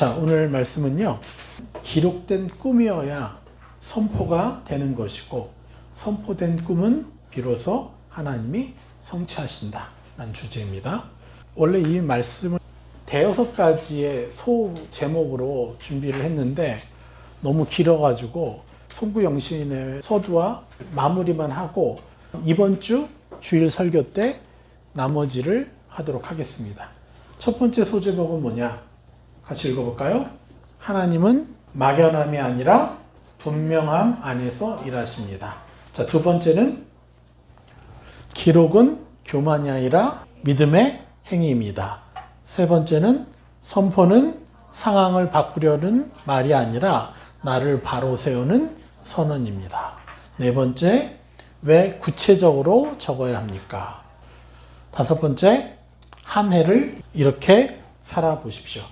자, 오늘 말씀은요. 기록된 꿈이어야 선포가 되는 것이고 선포된 꿈은 비로소 하나님이 성취하신다 라는 주제입니다. 원래 이 말씀을 대여섯 가지의 소 제목으로 준비를 했는데 너무 길어가지고 송구영신의 서두와 마무리만 하고 이번 주 주일 설교 때 나머지를 하도록 하겠습니다. 첫 번째 소제목은 뭐냐? 같이 읽어볼까요? 하나님은 막연함이 아니라 분명함 안에서 일하십니다. 자, 두 번째는 기록은 교만이 아니라 믿음의 행위입니다. 세 번째는 선포는 상황을 바꾸려는 말이 아니라 나를 바로 세우는 선언입니다. 네 번째, 왜 구체적으로 적어야 합니까? 다섯 번째, 한 해를 이렇게 살아보십시오.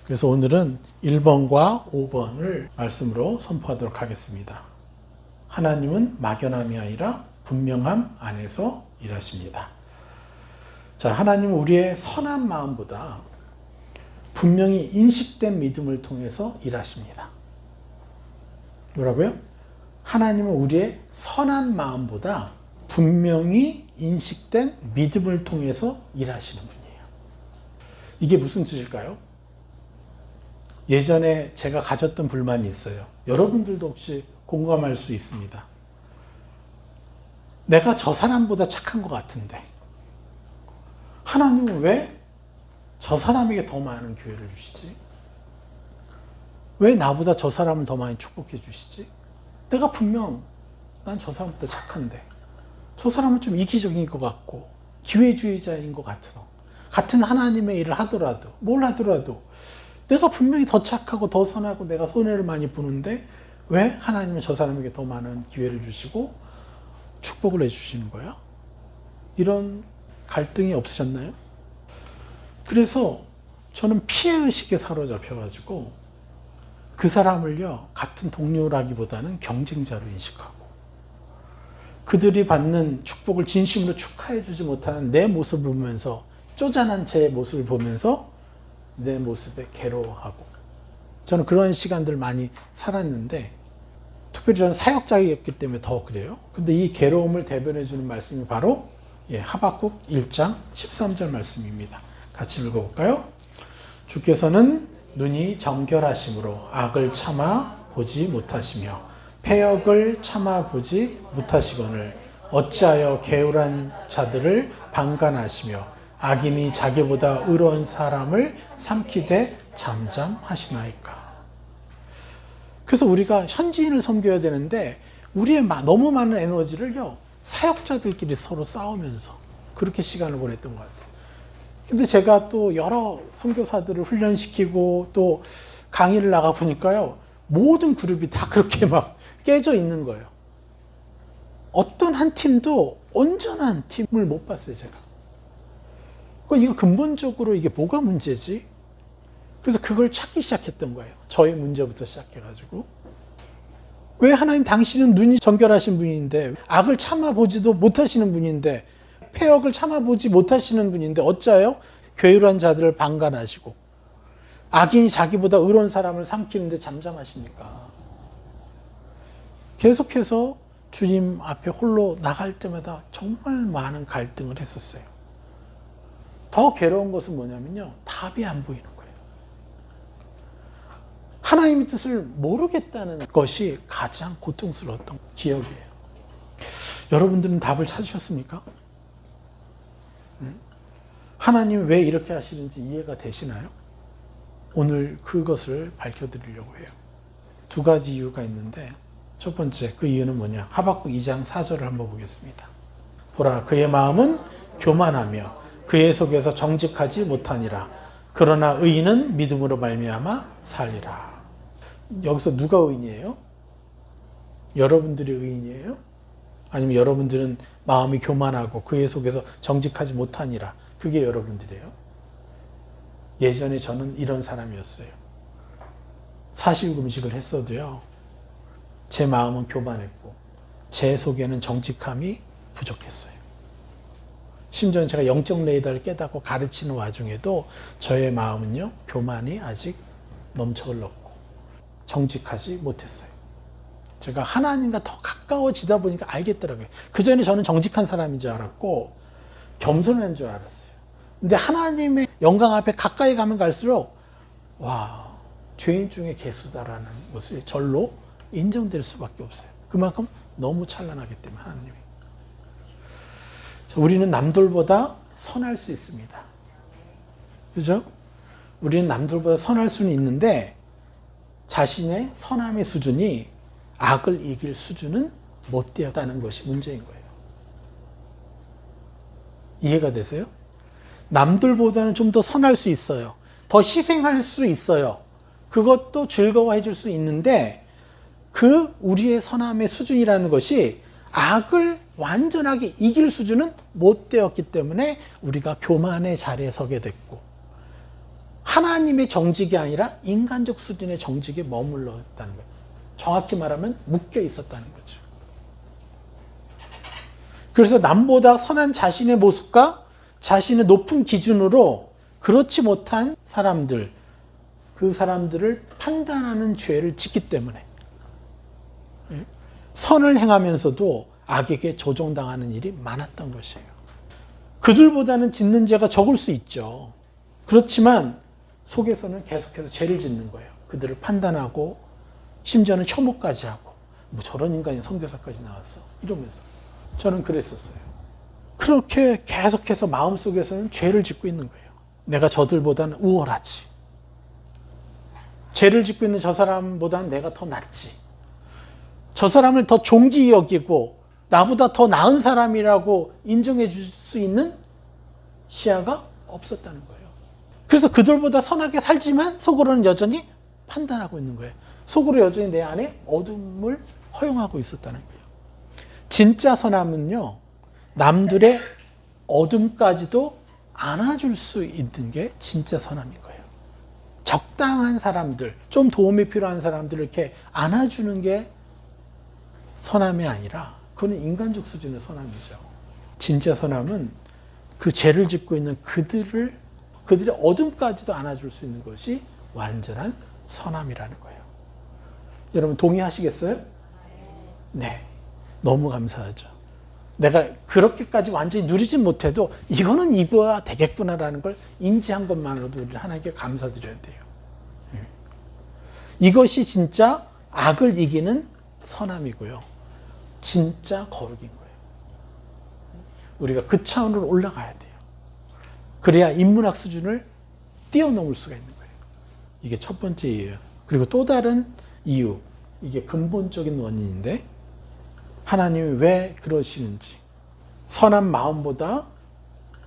그래서 오늘은 1번과 5번을 말씀으로 선포하도록 하겠습니다. 하나님은 막연함이 아니라 분명함 안에서 일하십니다. 자, 하나님은 우리의 선한 마음보다 분명히 인식된 믿음을 통해서 일하십니다. 뭐라고요? 하나님은 우리의 선한 마음보다 분명히 인식된 믿음을 통해서 일하시는 분이에요. 이게 무슨 뜻일까요? 예전에 제가 가졌던 불만이 있어요. 여러분들도 혹시 공감할 수 있습니다. 내가 저 사람보다 착한 것 같은데 하나님은 왜 저 사람에게 더 많은 기회를 주시지? 왜 나보다 저 사람을 더 많이 축복해 주시지? 내가 분명 난 저 사람보다 착한데 저 사람은 좀 이기적인 것 같고 기회주의자인 것 같은 하나님의 일을 하더라도 뭘 하더라도 내가 분명히 더 착하고 더 선하고 내가 손해를 많이 보는데 왜 하나님은 저 사람에게 더 많은 기회를 주시고 축복을 해주시는 거야? 이런 갈등이 없으셨나요? 그래서 저는 피해의식에 사로잡혀가지고 그 사람을요 같은 동료라기보다는 경쟁자로 인식하고 그들이 받는 축복을 진심으로 축하해주지 못하는 내 모습을 보면서 쪼잔한 제 모습을 보면서 내 모습에 괴로워하고 저는 그런 시간들 많이 살았는데 특별히 저는 사역자이었기 때문에 더 그래요. 근데 이 괴로움을 대변해 주는 말씀이 바로 하박국 1장 13절 말씀입니다. 같이 읽어볼까요? 주께서는 눈이 정결하심으로 악을 참아 보지 못하시며 패역을 참아 보지 못하시거늘 어찌하여 게으른 자들을 방관하시며 악인이 자기보다 의로운 사람을 삼키되 잠잠하시나이까. 그래서 우리가 현지인을 섬겨야 되는데 우리의 너무 많은 에너지를요 사역자들끼리 서로 싸우면서 그렇게 시간을 보냈던 것 같아요. 근데 제가 또 여러 선교사들을 훈련시키고 또 강의를 나가 보니까요 모든 그룹이 다 그렇게 막 깨져 있는 거예요. 어떤 한 팀도 온전한 팀을 못 봤어요 제가. 이거 근본적으로 이게 뭐가 문제지? 그래서 그걸 찾기 시작했던 거예요. 저의 문제부터 시작해가지고. 왜 하나님 당신은 눈이 정결하신 분인데 악을 참아보지도 못하시는 분인데 패역을 참아보지 못하시는 분인데 어찌하여 괴유한 자들을 방관하시고 악인이 자기보다 의로운 사람을 삼키는데 잠잠하십니까? 계속해서 주님 앞에 홀로 나갈 때마다 정말 많은 갈등을 했었어요. 더 괴로운 것은 뭐냐면요. 답이 안 보이는 거예요. 하나님의 뜻을 모르겠다는 것이 가장 고통스러웠던 기억이에요. 여러분들은 답을 찾으셨습니까? 하나님이 왜 이렇게 하시는지 이해가 되시나요? 오늘 그것을 밝혀드리려고 해요. 두 가지 이유가 있는데 첫 번째 그 이유는 뭐냐? 하박국 2장 4절을 한번 보겠습니다. 보라 그의 마음은 교만하며 그의 속에서 정직하지 못하니라. 그러나 의인은 믿음으로 말미암아 살리라. 여기서 누가 의인이에요? 여러분들이 의인이에요? 아니면 여러분들은 마음이 교만하고 그의 속에서 정직하지 못하니라. 그게 여러분들이에요? 예전에 저는 이런 사람이었어요. 사실금식을 했어도요. 제 마음은 교만했고 제 속에는 정직함이 부족했어요. 심지어는 제가 영적 레이더를 깨닫고 가르치는 와중에도 저의 마음은요 교만이 아직 넘쳐 흘렀고 정직하지 못했어요. 제가 하나님과 더 가까워지다 보니까 알겠더라고요. 그전에 저는 정직한 사람인 줄 알았고 겸손한 줄 알았어요. 근데 하나님의 영광 앞에 가까이 가면 갈수록 와, 죄인 중에 괴수다라는 것을 절로 인정될 수밖에 없어요. 그만큼 너무 찬란하기 때문에 하나님이. 우리는 남들보다 선할 수 있습니다. 그죠? 우리는 남들보다 선할 수는 있는데 자신의 선함의 수준이 악을 이길 수준은 못 되었다는 것이 문제인 거예요. 이해가 되세요? 남들보다는 좀 더 선할 수 있어요. 더 희생할 수 있어요. 그것도 즐거워해 줄 수 있는데 그 우리의 선함의 수준이라는 것이 악을 완전하게 이길 수준은 못 되었기 때문에 우리가 교만의 자리에 서게 됐고 하나님의 정직이 아니라 인간적 수준의 정직에 머물러 있다는 거예요. 정확히 말하면 묶여 있었다는 거죠. 그래서 남보다 선한 자신의 모습과 자신의 높은 기준으로 그렇지 못한 사람들, 그 사람들을 판단하는 죄를 짓기 때문에 선을 행하면서도 악에게 조종당하는 일이 많았던 것이에요. 그들보다는 짓는 죄가 적을 수 있죠. 그렇지만 속에서는 계속해서 죄를 짓는 거예요. 그들을 판단하고 심지어는 혐오까지 하고 뭐 저런 인간이 선교사까지 나왔어 이러면서 저는 그랬었어요. 그렇게 계속해서 마음속에서는 죄를 짓고 있는 거예요. 내가 저들보다는 우월하지. 죄를 짓고 있는 저 사람보다는 내가 더 낫지. 저 사람을 더 존귀히 여기고 나보다 더 나은 사람이라고 인정해 줄 수 있는 시야가 없었다는 거예요. 그래서 그들보다 선하게 살지만 속으로는 여전히 판단하고 있는 거예요. 속으로 여전히 내 안에 어둠을 허용하고 있었다는 거예요. 진짜 선함은요, 남들의 어둠까지도 안아줄 수 있는 게 진짜 선함인 거예요. 적당한 사람들, 좀 도움이 필요한 사람들을 이렇게 안아주는 게 선함이 아니라 그건 인간적 수준의 선함이죠. 진짜 선함은 그 죄를 짓고 있는 그들의 어둠까지도 안아줄 수 있는 것이 완전한 선함이라는 거예요. 여러분 동의하시겠어요? 네. 너무 감사하죠. 내가 그렇게까지 완전히 누리진 못해도 이거는 입어야 되겠구나라는 걸 인지한 것만으로도 우리는 하나님께 감사드려야 돼요. 이것이 진짜 악을 이기는 선함이고요. 진짜 거룩인 거예요. 우리가 그 차원으로 올라가야 돼요. 그래야 인문학 수준을 뛰어넘을 수가 있는 거예요. 이게 첫 번째 이유예요. 그리고 또 다른 이유, 이게 근본적인 원인인데 하나님이 왜 그러시는지, 선한 마음보다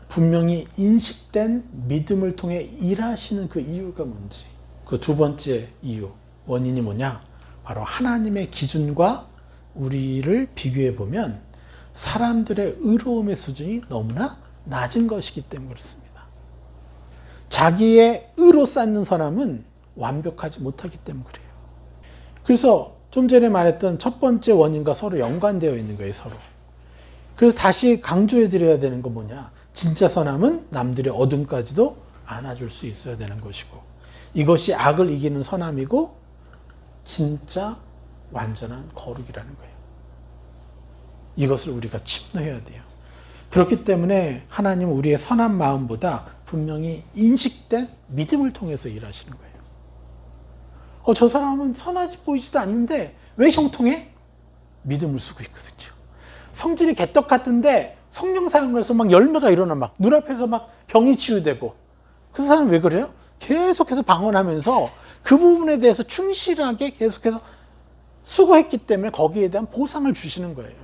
분명히 인식된 믿음을 통해 일하시는 그 이유가 뭔지, 그 두 번째 이유, 원인이 뭐냐? 바로 하나님의 기준과 우리를 비교해 보면 사람들의 의로움의 수준이 너무나 낮은 것이기 때문에 그렇습니다. 자기의 의로 쌓는 사람은 완벽하지 못하기 때문에 그래요. 그래서 좀 전에 말했던 첫 번째 원인과 서로 연관되어 있는 거예요, 서로. 그래서 다시 강조해 드려야 되는 건 뭐냐? 진짜 선함은 남들의 어둠까지도 안아줄 수 있어야 되는 것이고, 이것이 악을 이기는 선함이고 진짜 완전한 거룩이라는 거예요. 이것을 우리가 침노해야 돼요. 그렇기 때문에 하나님은 우리의 선한 마음보다 분명히 인식된 믿음을 통해서 일하시는 거예요. 저 사람은 선하지 보이지도 않는데 왜 형통해? 믿음을 쓰고 있거든요. 성질이 개떡 같은데 성령 사용해서 막 열매가 일어나, 막 눈앞에서 막 병이 치유되고. 그 사람은 왜 그래요? 계속해서 방언하면서 그 부분에 대해서 충실하게 계속해서 수고했기 때문에 거기에 대한 보상을 주시는 거예요.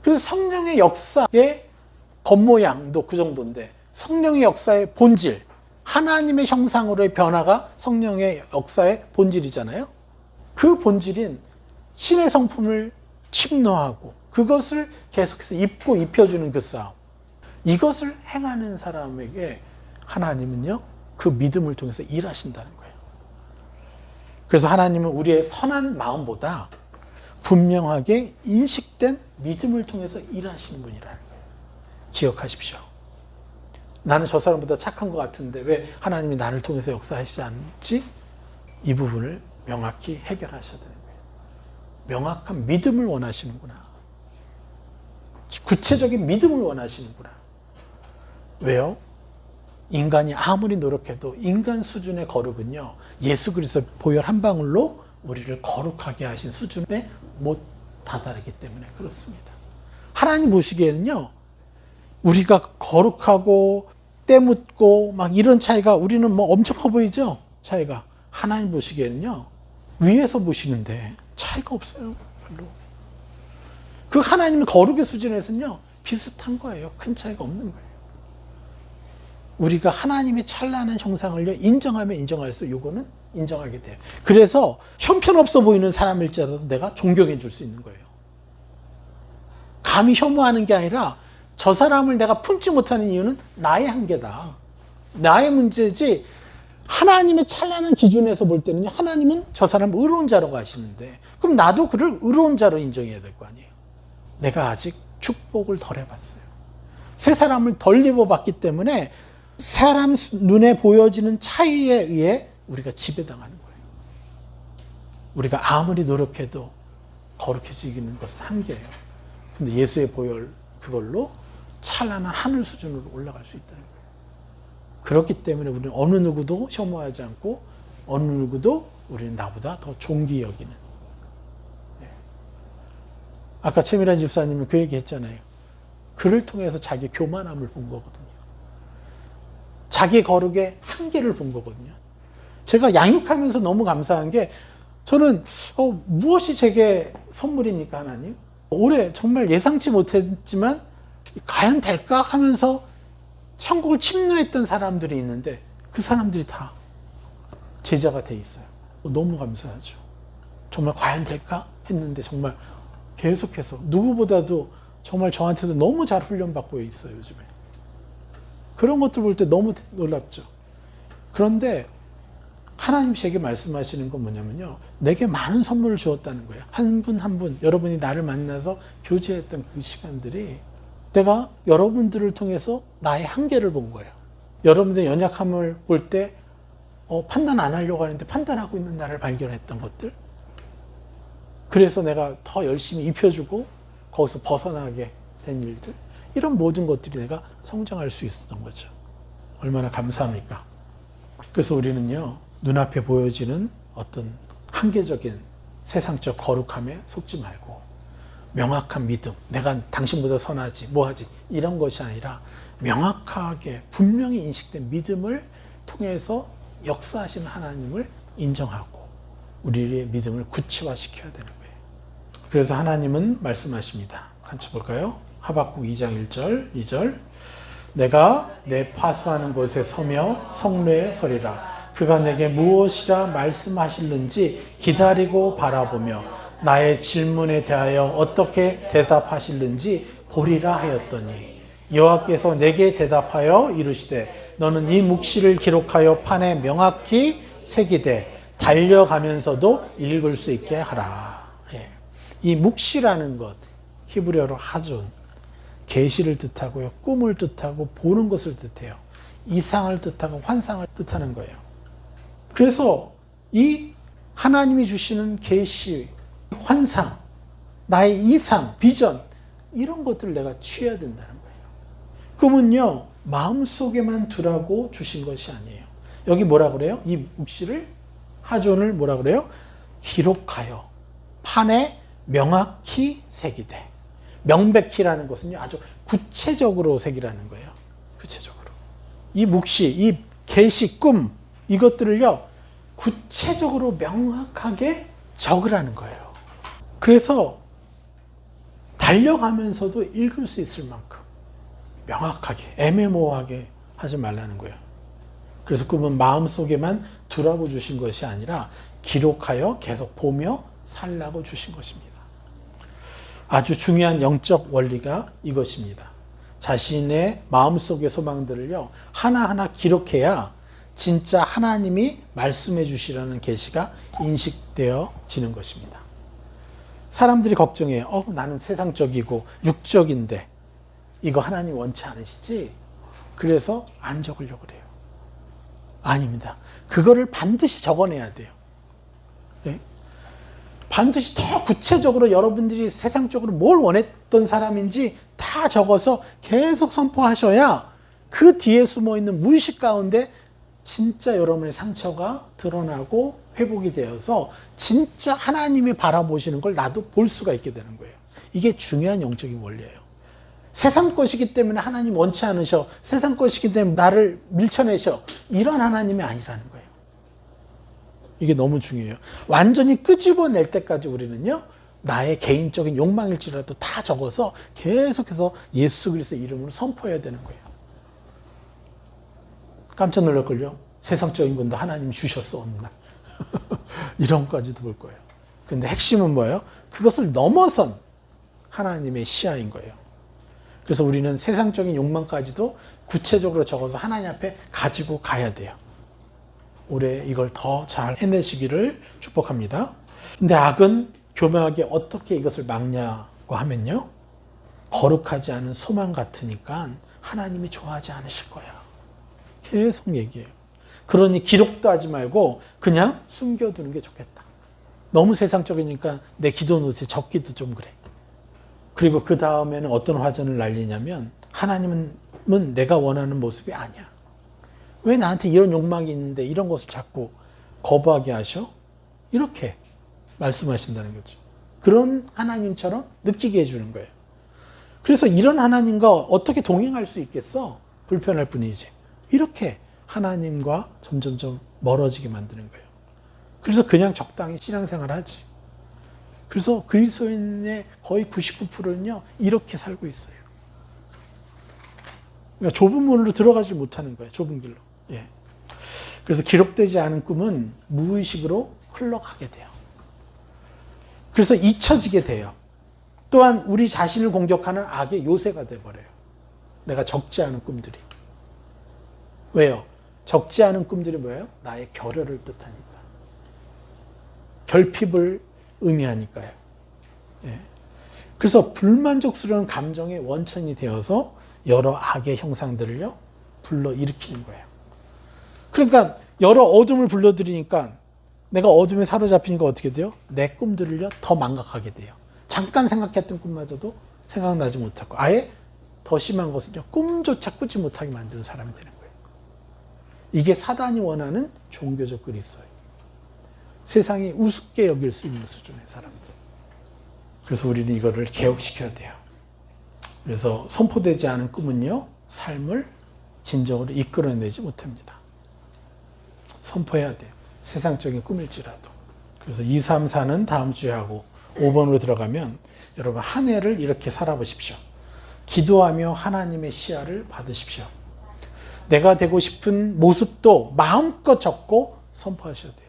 그래서 성령의 역사의 겉모양도 그 정도인데 성령의 역사의 본질, 하나님의 형상으로의 변화가 성령의 역사의 본질이잖아요. 그 본질인 신의 성품을 침노하고 그것을 계속해서 입고 입혀주는 그 싸움, 이것을 행하는 사람에게 하나님은요, 그 믿음을 통해서 일하신다는 거예요. 그래서 하나님은 우리의 선한 마음보다 분명하게 인식된 믿음을 통해서 일하시는 분이라는 거예요. 기억하십시오. 나는 저 사람보다 착한 것 같은데 왜 하나님이 나를 통해서 역사하시지 않지? 이 부분을 명확히 해결하셔야 되는 거예요. 명확한 믿음을 원하시는구나. 구체적인 믿음을 원하시는구나. 왜요? 인간이 아무리 노력해도 인간 수준의 거룩은요, 예수 그리스도의 보혈 한 방울로 우리를 거룩하게 하신 수준에 못 다다르기 때문에 그렇습니다. 하나님 보시기에는요, 우리가 거룩하고 때묻고 막 이런 차이가 우리는 뭐 엄청 커 보이죠? 차이가. 하나님 보시기에는요, 위에서 보시는데 차이가 없어요. 별로. 그 하나님의 거룩의 수준에서는요, 비슷한 거예요. 큰 차이가 없는 거예요. 우리가 하나님의 찬란한 형상을요, 인정하면 인정할수록 요거는 인정하게 돼요. 그래서 형편없어 보이는 사람일지라도 내가 존경해 줄 수 있는 거예요. 감히 혐오하는 게 아니라 저 사람을 내가 품지 못하는 이유는 나의 한계다. 나의 문제지, 하나님의 찬란한 기준에서 볼 때는요, 하나님은 저 사람을 의로운 자라고 하시는데, 그럼 나도 그를 의로운 자로 인정해야 될 거 아니에요. 내가 아직 축복을 덜 해봤어요. 새 사람을 덜 입어봤기 때문에 사람 눈에 보여지는 차이에 의해 우리가 지배당하는 거예요. 우리가 아무리 노력해도 거룩해지는 것은 한계예요. 근데 예수의 보혈 그걸로 찬란한 하늘 수준으로 올라갈 수 있다는 거예요. 그렇기 때문에 우리는 어느 누구도 혐오하지 않고 어느 누구도 우리는 나보다 더 존귀 여기는. 네. 아까 최미란 집사님은 그 얘기 했잖아요. 그를 통해서 자기 교만함을 본 거거든요. 자기 거룩의 한계를 본 거거든요. 제가 양육하면서 너무 감사한 게, 저는 무엇이 제게 선물입니까, 하나님? 올해 정말 예상치 못했지만 과연 될까 하면서 천국을 침노했던 사람들이 있는데 그 사람들이 다 제자가 돼 있어요. 너무 감사하죠. 정말 과연 될까 했는데 정말 계속해서 누구보다도 정말 저한테도 너무 잘 훈련받고 있어요, 요즘에. 그런 것들 볼 때 너무 놀랍죠. 그런데 하나님 제게 말씀하시는 건 뭐냐면요, 내게 많은 선물을 주었다는 거예요. 한 분 한 분, 여러분이 나를 만나서 교제했던 그 시간들이 내가 여러분들을 통해서 나의 한계를 본 거예요. 여러분들의 연약함을 볼 때 판단 안 하려고 하는데 판단하고 있는 나를 발견했던 것들. 그래서 내가 더 열심히 입혀주고 거기서 벗어나게 된 일들. 이런 모든 것들이 내가 성장할 수 있었던 거죠. 얼마나 감사합니까? 그래서 우리는요, 눈앞에 보여지는 어떤 한계적인 세상적 거룩함에 속지 말고 명확한 믿음, 내가 당신보다 선하지, 뭐하지, 이런 것이 아니라 명확하게 분명히 인식된 믿음을 통해서 역사하시는 하나님을 인정하고 우리의 믿음을 구체화시켜야 되는 거예요. 그래서 하나님은 말씀하십니다. 같이 볼까요? 하박국 2장 1절, 2절. 내가 내 파수하는 곳에 서며 성로에 서리라. 그가 내게 무엇이라 말씀하실는지 기다리고 바라보며 나의 질문에 대하여 어떻게 대답하실는지 보리라 하였더니 여호와께서 내게 대답하여 이르시되 너는 이 묵시를 기록하여 판에 명확히 새기되 달려가면서도 읽을 수 있게 하라. 예. 이 묵시라는 것, 히브리어로 하존, 계시를 뜻하고요, 꿈을 뜻하고 보는 것을 뜻해요. 이상을 뜻하고 환상을 뜻하는 거예요. 그래서 이 하나님이 주시는 계시, 환상, 나의 이상, 비전, 이런 것들을 내가 취해야 된다는 거예요. 꿈은요, 마음속에만 두라고 주신 것이 아니에요. 여기 뭐라 그래요? 이 묵시를, 하존을 뭐라 그래요? 기록하여 판에 명확히 새기되. 명백히라는 것은요, 아주 구체적으로 새기라는 거예요. 구체적으로. 이 묵시, 이 계시, 꿈, 이것들을요, 구체적으로 명확하게 적으라는 거예요. 그래서 달려가면서도 읽을 수 있을 만큼 명확하게, 애매모호하게 하지 말라는 거예요. 그래서 꿈은 마음속에만 두라고 주신 것이 아니라 기록하여 계속 보며 살라고 주신 것입니다. 아주 중요한 영적 원리가 이것입니다. 자신의 마음속의 소망들을요, 하나하나 기록해야 진짜 하나님이 말씀해 주시라는 계시가 인식되어지는 것입니다. 사람들이 걱정해요. 나는 세상적이고 육적인데 이거 하나님 원치 않으시지? 그래서 안 적으려고 그래요. 아닙니다. 그거를 반드시 적어내야 돼요. 예? 반드시 더 구체적으로 여러분들이 세상적으로 뭘 원했던 사람인지 다 적어서 계속 선포하셔야 그 뒤에 숨어있는 무의식 가운데 진짜 여러분의 상처가 드러나고 회복이 되어서 진짜 하나님이 바라보시는 걸 나도 볼 수가 있게 되는 거예요. 이게 중요한 영적인 원리예요. 세상 것이기 때문에 하나님 원치 않으셔. 세상 것이기 때문에 나를 밀쳐내셔. 이런 하나님이 아니라는 거예요. 이게 너무 중요해요. 완전히 끄집어낼 때까지 우리는요, 나의 개인적인 욕망일지라도 다 적어서 계속해서 예수 그리스도의 이름으로 선포해야 되는 거예요. 깜짝 놀랄걸요. 세상적인 건도 하나님이 주셨어, 어느 날. 이런 것까지도 볼 거예요. 근데 핵심은 뭐예요? 그것을 넘어선 하나님의 시야인 거예요. 그래서 우리는 세상적인 욕망까지도 구체적으로 적어서 하나님 앞에 가지고 가야 돼요. 올해 이걸 더 잘 해내시기를 축복합니다. 근데 악은 교묘하게 어떻게 이것을 막냐고 하면요, 거룩하지 않은 소망 같으니까 하나님이 좋아하지 않으실 거야. 계속 얘기해요. 그러니 기록도 하지 말고 그냥 숨겨두는 게 좋겠다. 너무 세상적이니까 내 기도 노트에 적기도 좀 그래. 그리고 그 다음에는 어떤 화전을 날리냐면, 하나님은 내가 원하는 모습이 아니야. 왜 나한테 이런 욕망이 있는데 이런 것을 자꾸 거부하게 하셔? 이렇게 말씀하신다는 거죠. 그런 하나님처럼 느끼게 해주는 거예요. 그래서 이런 하나님과 어떻게 동행할 수 있겠어? 불편할 뿐이지. 이렇게 하나님과 점점점 멀어지게 만드는 거예요. 그래서 그냥 적당히 신앙생활 하지. 그래서 그리스도인의 거의 99%는요, 이렇게 살고 있어요. 그러니까 좁은 문으로 들어가지 못하는 거예요. 좁은 길로. 예. 그래서 기록되지 않은 꿈은 무의식으로 흘러가게 돼요. 그래서 잊혀지게 돼요. 또한 우리 자신을 공격하는 악의 요새가 돼버려요. 내가 적지 않은 꿈들이. 왜요? 적지 않은 꿈들이 뭐예요? 나의 결여를 뜻하니까. 결핍을 의미하니까요. 예. 그래서 불만족스러운 감정의 원천이 되어서 여러 악의 형상들을요, 불러일으키는 거예요. 그러니까 여러 어둠을 불러들이니까 내가 어둠에 사로잡히니까 어떻게 돼요? 내 꿈들을요, 더 망각하게 돼요. 잠깐 생각했던 꿈마저도 생각나지 못하고, 아예 더 심한 것은요, 꿈조차 꾸지 못하게 만드는 사람이 되는 거예요. 이게 사단이 원하는 종교적 그리스도예요. 세상이 우습게 여길 수 있는 수준의 사람들. 그래서 우리는 이거를 개혁시켜야 돼요. 그래서 선포되지 않은 꿈은요, 삶을 진정으로 이끌어내지 못합니다. 선포해야 돼요. 세상적인 꿈일지라도. 그래서 2, 3, 4는 다음 주에 하고 5번으로 들어가면 여러분 한 해를 이렇게 살아보십시오. 기도하며 하나님의 시야를 받으십시오. 내가 되고 싶은 모습도 마음껏 적고 선포하셔야 돼요.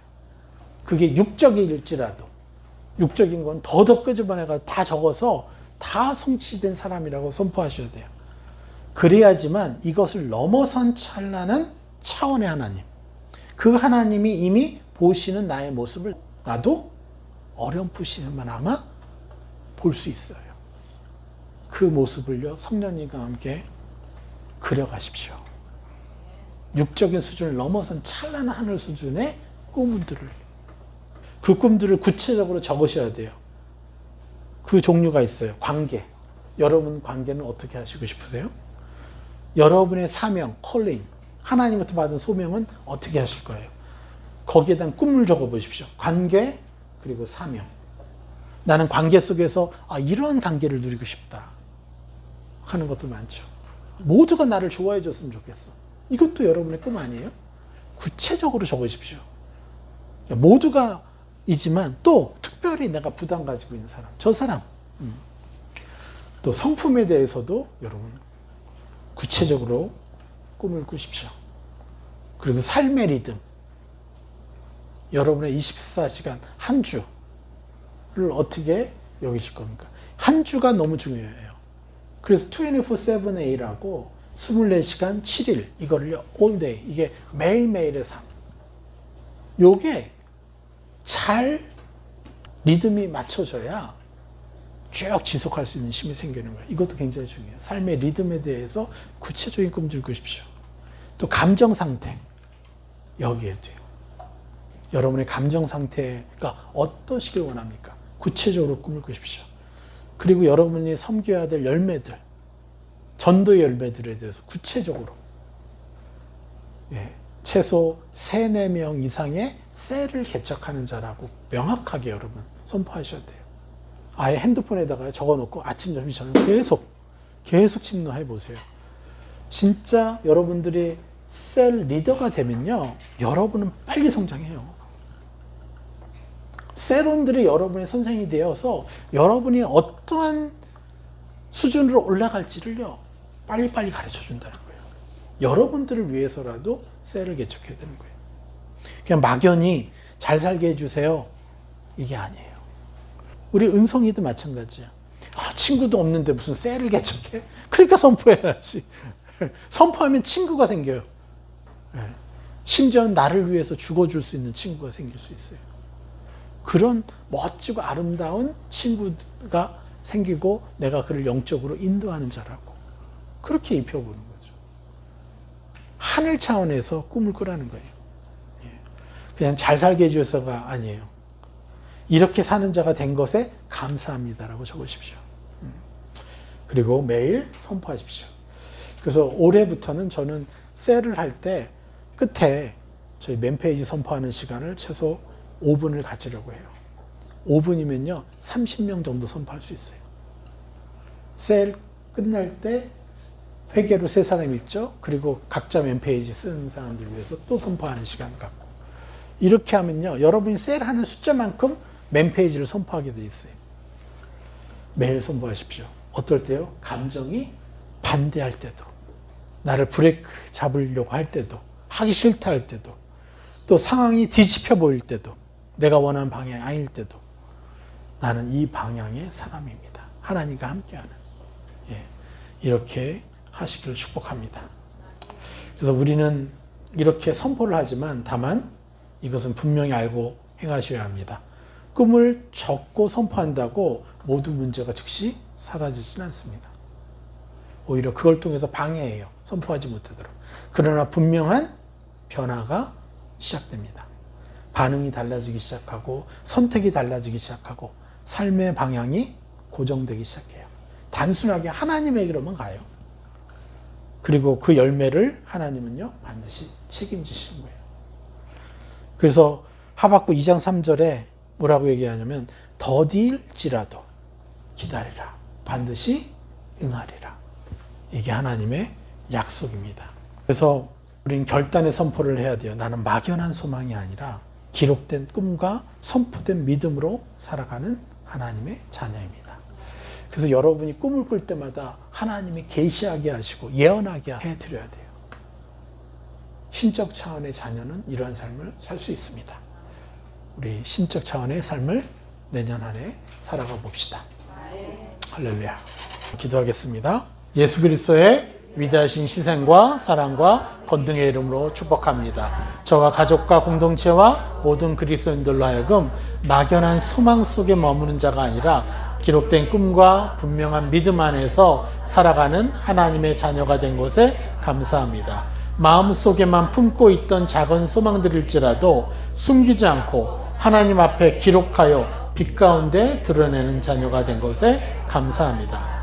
그게 육적일지라도, 육적인 건 더더 끄집어내가 다 적어서 다 성취된 사람이라고 선포하셔야 돼요. 그래야지만 이것을 넘어선 찬란한 차원의 하나님, 그 하나님이 이미 보시는 나의 모습을 나도 어렴풋이지만 아마 볼 수 있어요. 그 모습을요, 성령님과 함께 그려가십시오. 육적인 수준을 넘어선 찬란한 하늘 수준의 꿈들을, 그 꿈들을 구체적으로 적으셔야 돼요. 그 종류가 있어요. 관계. 여러분 관계는 어떻게 하시고 싶으세요? 여러분의 사명, 컬링, 하나님부터 받은 소명은 어떻게 하실 거예요? 거기에 대한 꿈을 적어보십시오. 관계, 그리고 사명. 나는 관계 속에서 이러한 관계를 누리고 싶다 하는 것도 많죠. 모두가 나를 좋아해 줬으면 좋겠어. 이것도 여러분의 꿈 아니에요? 구체적으로 적으십시오. 모두가 이지만 또 특별히 내가 부담 가지고 있는 사람, 저 사람. 또 성품에 대해서도 여러분 구체적으로 꿈을 꾸십시오. 그리고 삶의 리듬, 여러분의 24시간 한 주를 어떻게 여기실 겁니까? 한 주가 너무 중요해요. 그래서 24/7A라고 24시간 7일, 이거를요 all day, 이게 매일매일의 삶, 요게 잘 리듬이 맞춰져야 쭉 지속할 수 있는 힘이 생기는 거예요. 이것도 굉장히 중요해요. 삶의 리듬에 대해서 구체적인 꿈을 꾸십시오. 또 감정 상태, 여기에 돼요. 여러분의 감정 상태가 어떠시길 원합니까? 구체적으로 꿈을 꾸십시오. 그리고 여러분이 섬겨야 될 열매들, 전도의 열매들에 대해서 구체적으로 최소 3, 4명 이상의 셀을 개척하는 자라고 명확하게 여러분 선포하셔야 돼요. 아예 핸드폰에다가 적어놓고 아침, 점심, 저녁 계속 침노해 보세요. 진짜 여러분들이 셀 리더가 되면요, 여러분은 빨리 성장해요. 셀원들이 여러분의 선생이 되어서 여러분이 어떠한 수준으로 올라갈지를요, 빨리빨리 가르쳐 준다는 거예요. 여러분들을 위해서라도 셀을 개척해야 되는 거예요. 그냥 막연히 잘 살게 해주세요, 이게 아니에요. 우리 은성이도 마찬가지야. 친구도 없는데 무슨 셀을 개척해? 그러니까 선포해야지. 선포하면 친구가 생겨요. 심지어는 나를 위해서 죽어줄 수 있는 친구가 생길 수 있어요. 그런 멋지고 아름다운 친구가 생기고 내가 그를 영적으로 인도하는 자라고 그렇게 입혀보는 거죠. 하늘 차원에서 꿈을 꾸라는 거예요. 그냥 잘 살게 해주셔서가 아니에요. 이렇게 사는 자가 된 것에 감사합니다라고 적으십시오. 그리고 매일 선포하십시오. 그래서 올해부터는 저는 셀을 할 때 끝에 저희 맨페이지 선포하는 시간을 최소 5분을 가지려고 해요. 5분이면요 30명 정도 선포할 수 있어요. 셀 끝날 때 회계로 3사람 있죠. 그리고 각자 맨페이지 쓰는 사람들 위해서 또 선포하는 시간 갖고, 이렇게 하면요 여러분이 셀하는 숫자만큼 맨페이지를 선포하게 돼 있어요. 매일 선포하십시오. 어떨 때요? 감정이 반대할 때도, 나를 브레이크 잡으려고 할 때도, 하기 싫다 할 때도, 또 상황이 뒤집혀 보일 때도, 내가 원하는 방향이 아닐 때도 나는 이 방향의 사람입니다. 하나님과 함께하는. 이렇게 하시기를 축복합니다. 그래서 우리는 이렇게 선포를 하지만 다만 이것은 분명히 알고 행하셔야 합니다. 꿈을 적고 선포한다고 모든 문제가 즉시 사라지진 않습니다. 오히려 그걸 통해서 방해해요. 선포하지 못하도록. 그러나 분명한 변화가 시작됩니다. 반응이 달라지기 시작하고 선택이 달라지기 시작하고 삶의 방향이 고정되기 시작해요. 단순하게 하나님에게로만 가요. 그리고 그 열매를 하나님은요 반드시 책임지시는 거예요. 그래서 하박국 2장 3절에 뭐라고 얘기하냐면 더딜지라도 기다리라, 반드시 응하리라. 이게 하나님의 약속입니다. 그래서 우리는 결단의 선포를 해야 돼요. 나는 막연한 소망이 아니라 기록된 꿈과 선포된 믿음으로 살아가는 하나님의 자녀입니다. 그래서 여러분이 꿈을 꿀 때마다 하나님이 계시하게 하시고 예언하게 해드려야 돼요. 신적 차원의 자녀는 이러한 삶을 살 수 있습니다. 우리 신적 차원의 삶을 내년 한 해 살아가 봅시다. 할렐루야. 기도하겠습니다. 예수 그리스도의 위대하신 희생과 사랑과 권능의 이름으로 축복합니다. 저와 가족과 공동체와 모든 그리스도인들로 하여금 막연한 소망 속에 머무는 자가 아니라 기록된 꿈과 분명한 믿음 안에서 살아가는 하나님의 자녀가 된 것에 감사합니다. 마음속에만 품고 있던 작은 소망들일지라도 숨기지 않고 하나님 앞에 기록하여 빛 가운데 드러내는 자녀가 된 것에 감사합니다.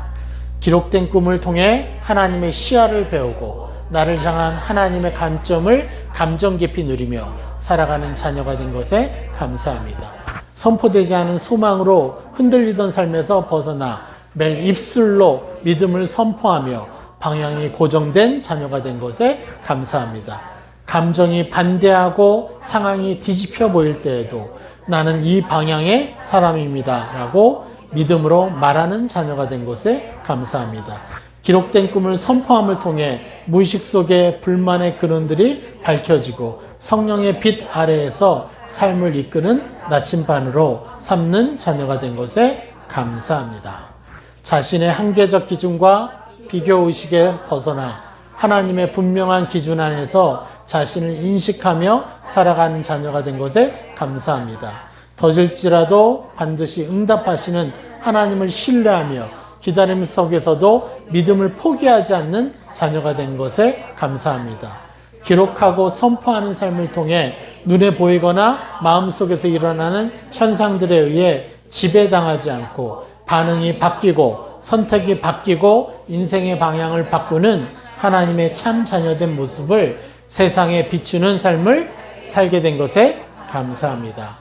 기록된 꿈을 통해 하나님의 시야를 배우고 나를 향한 하나님의 관점을 감정 깊이 누리며 살아가는 자녀가 된 것에 감사합니다. 선포되지 않은 소망으로 흔들리던 삶에서 벗어나 매일 입술로 믿음을 선포하며 방향이 고정된 자녀가 된 것에 감사합니다. 감정이 반대하고 상황이 뒤집혀 보일 때에도 나는 이 방향의 사람입니다 라고 믿음으로 말하는 자녀가 된 것에 감사합니다. 기록된 꿈을 선포함을 통해 무의식 속의 불만의 근원들이 밝혀지고 성령의 빛 아래에서 삶을 이끄는 나침반으로 삼는 자녀가 된 것에 감사합니다. 자신의 한계적 기준과 비교의식에 벗어나 하나님의 분명한 기준 안에서 자신을 인식하며 살아가는 자녀가 된 것에 감사합니다. 더질지라도 반드시 응답하시는 하나님을 신뢰하며 기다림 속에서도 믿음을 포기하지 않는 자녀가 된 것에 감사합니다. 기록하고 선포하는 삶을 통해 눈에 보이거나 마음속에서 일어나는 현상들에 의해 지배당하지 않고 반응이 바뀌고 선택이 바뀌고 인생의 방향을 바꾸는 하나님의 참 자녀된 모습을 세상에 비추는 삶을 살게 된 것에 감사합니다.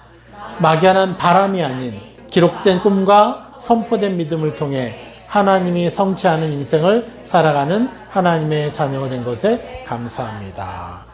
막연한 바람이 아닌 기록된 꿈과 선포된 믿음을 통해 하나님이 성취하는 인생을 살아가는 하나님의 자녀가 된 것에 감사합니다.